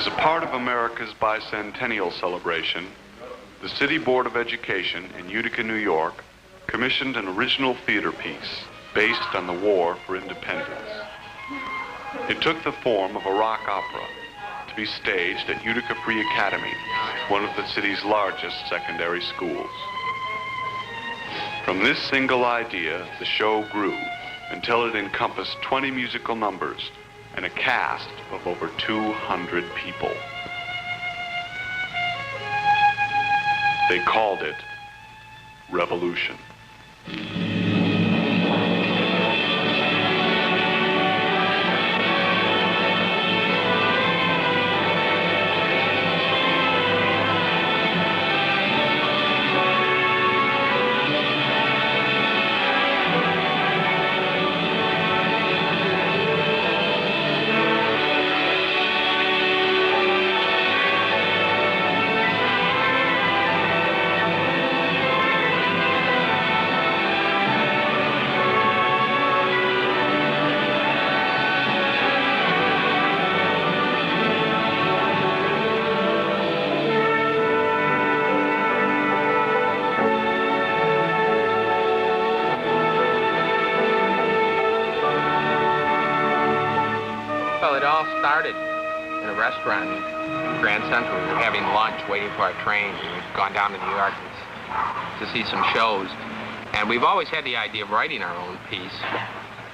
As a part of America's bicentennial celebration, the City Board of Education in Utica, New York, commissioned an original theater piece based on the War for Independence. It took the form of a rock opera to be staged at Utica Free Academy, one of the city's largest secondary schools. From this single idea, the show grew until it encompassed 20 musical numbers and a cast of over 200 people. They called it Revolution. Well, it all started in a restaurant in Grand Central. We were having lunch, waiting for our train. We had gone down to New York to see some shows. And we've always had the idea of writing our own piece.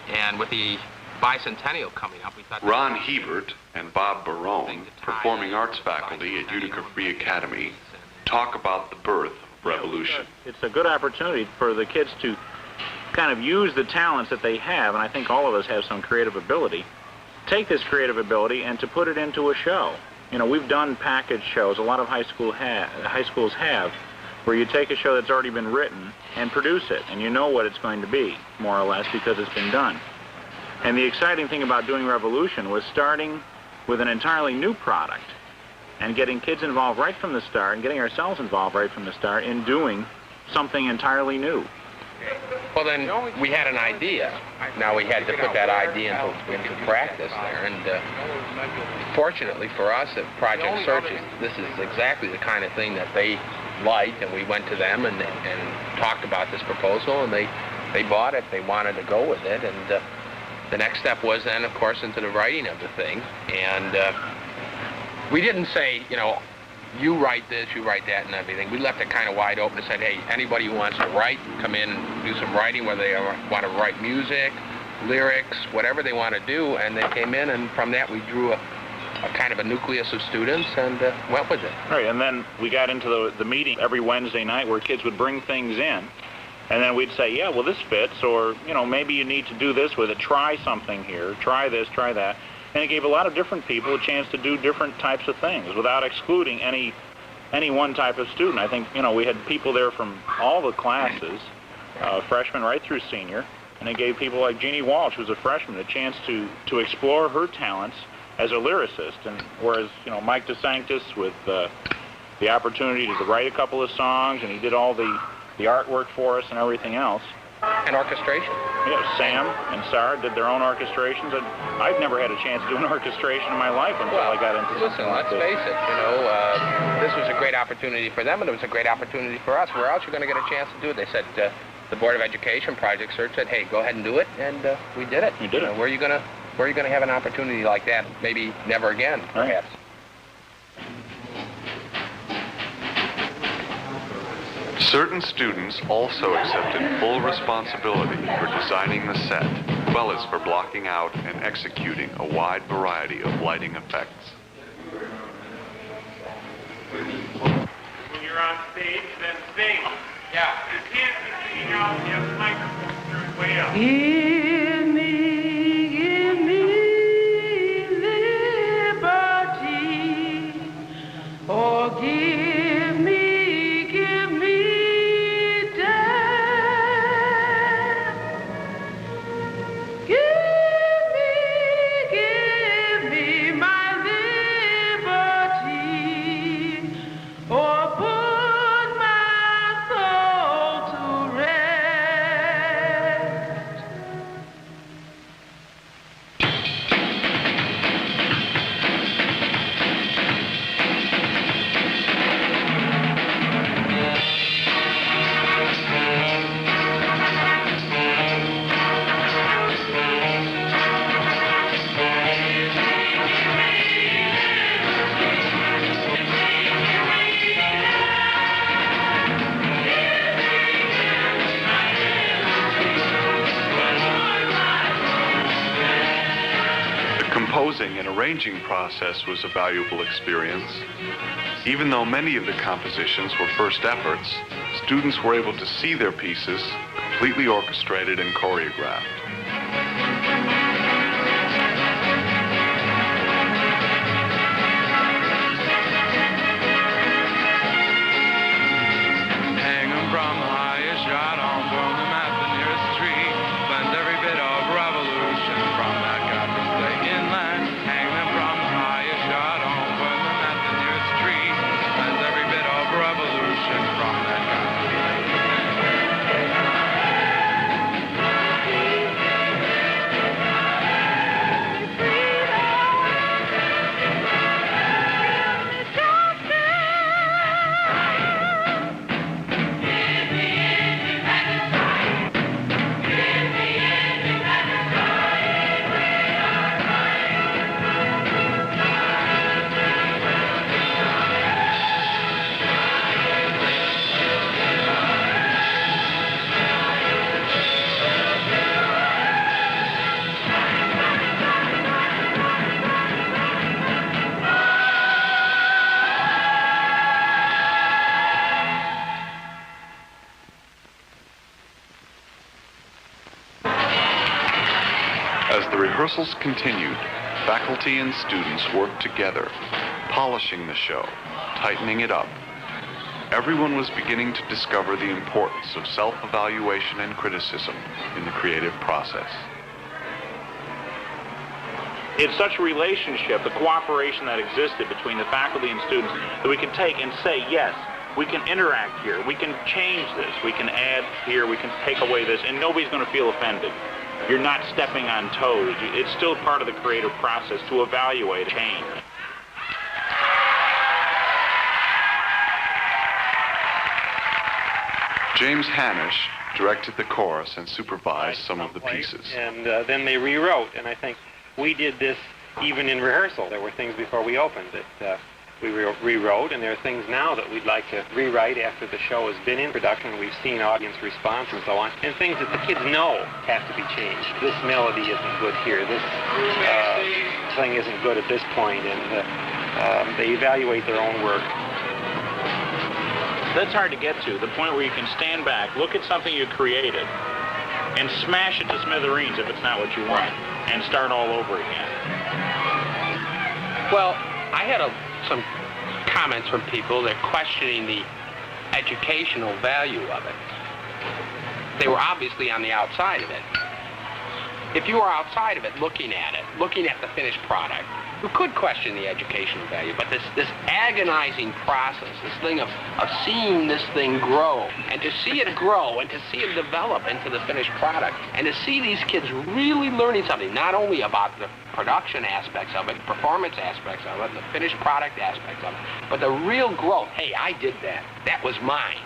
And with the bicentennial coming up, we thought... Ron Hebert and Bob Barone, performing arts faculty at Utica Free Academy, talk about the birth of Revolution. It's a good opportunity for the kids to kind of use the talents that they have, and I think all of us have some creative ability. Take this creative ability and to put it into a show. You know, we've done package shows, a lot of high schools have, where you take a show that's already been written and produce it, and you know what it's going to be, more or less, because it's been done. And the exciting thing about doing Revolution was starting with an entirely new product and getting kids involved right from the start and getting ourselves involved right from the start in doing something entirely new. Well, then we had an idea. Now we had to put that idea into practice there. And fortunately for us at Project Searches, this is exactly the kind of thing that they liked. And we went to them and talked about this proposal, and they bought it. They wanted to go with it. And the next step was then, of course, into the writing of the thing. And we didn't say, you know, you write this, you write that, and everything. We left it kind of wide open and said, hey, anybody who wants to write, come in and do some writing, whether they want to write music, lyrics, whatever they want to do. And they came in, and from that we drew a kind of a nucleus of students and went with it. Right, and then we got into the meeting every Wednesday night where kids would bring things in, and then we'd say, yeah, well, this fits, or, you know, maybe you need to do this with it. Try something here. Try this, try that. And it gave a lot of different people a chance to do different types of things without excluding any one type of student. I think, you know, we had people there from all the classes, freshman right through senior, and it gave people like Jeannie Walsh, who's a freshman, a chance to explore her talents as a lyricist. And whereas, you know, Mike DeSanctis with the opportunity to write a couple of songs, and he did all the artwork for us and everything else. And orchestration. Yeah, Sam and Sarah did their own orchestrations, and I've never had a chance to do an orchestration in my life until I got into something like this. Let's face it, you know, this was a great opportunity for them, and it was a great opportunity for us. Where else are you going to get a chance to do it? They said, the Board of Education Project Search said, hey, go ahead and do it, and we did it. You did it. Where are you going to have an opportunity like that? Maybe never again, perhaps. Right. Certain students also accepted full responsibility for designing the set, as well as for blocking out and executing a wide variety of lighting effects. When you're on stage, then sing. Yeah. You can't be singing out, you have the microphone turned way up. Give me liberty, oh, give me composing and arranging process was a valuable experience. Even though many of the compositions were first efforts, students were able to see their pieces completely orchestrated and choreographed. Hang 'em from the highest shot on, burn them at the nearest tree. Blend every bit of revolution from that Captain's Day inland. Hang them from the highest shot on, burn them at the nearest tree. Blend every bit of revolution from that Captain's Day As the rehearsals continued, faculty and students worked together, polishing the show, tightening it up. Everyone was beginning to discover the importance of self-evaluation and criticism in the creative process. It's such a relationship, the cooperation that existed between the faculty and students, that we can take and say, yes, we can interact here, we can change this, we can add here, we can take away this, and nobody's going to feel offended. You're not stepping on toes. It's still part of the creative process to evaluate change. James Hanish directed the chorus and supervised some of the pieces. And then they rewrote, and I think we did this even in rehearsal. There were things before we opened that we rewrote, and there are things now that we'd like to rewrite after the show has been in production, and we've seen audience response and so on, and things that the kids know have to be changed. This melody isn't good here. This thing isn't good at this point, and they evaluate their own work. That's hard to get to, the point where you can stand back, look at something you created, and smash it to smithereens if it's not what you want, and start all over again. Well, I had some comments from people. They're questioning the educational value of it. They were obviously on the outside of it. If you were outside of it, looking at the finished product, you could question the educational value, but this agonizing process, this thing of seeing this thing grow, and to see it grow, and to see it develop into the finished product, and to see these kids really learning something, not only about the production aspects of it, performance aspects of it, the finished product aspects of it, but the real growth. Hey, I did that. That was mine.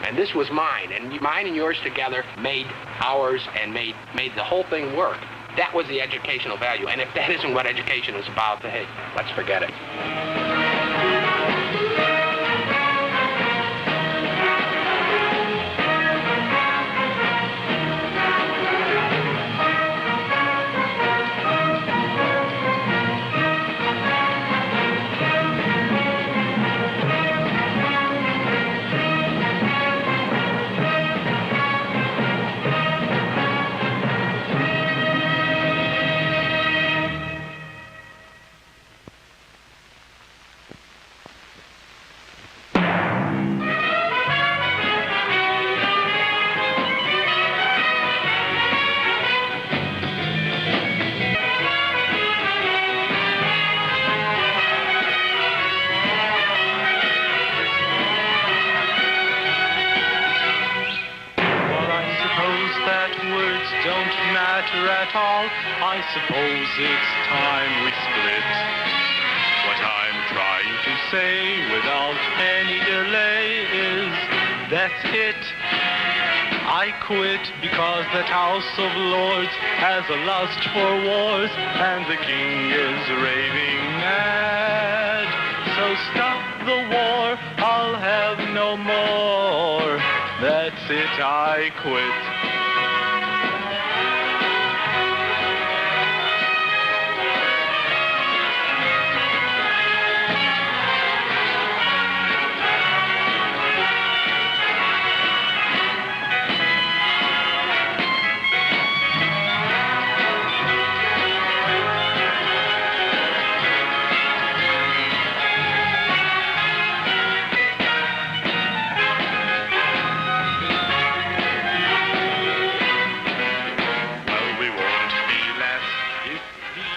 And this was mine. And mine and yours together made ours and made the whole thing work. That was the educational value. And if that isn't what education is about, then hey, let's forget it. I suppose it's time we split. What I'm trying to say without any delay is that's it. I quit because that House of Lords has a lust for wars and the king is raving mad. So stop the war, I'll have no more. That's it, I quit.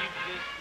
leave this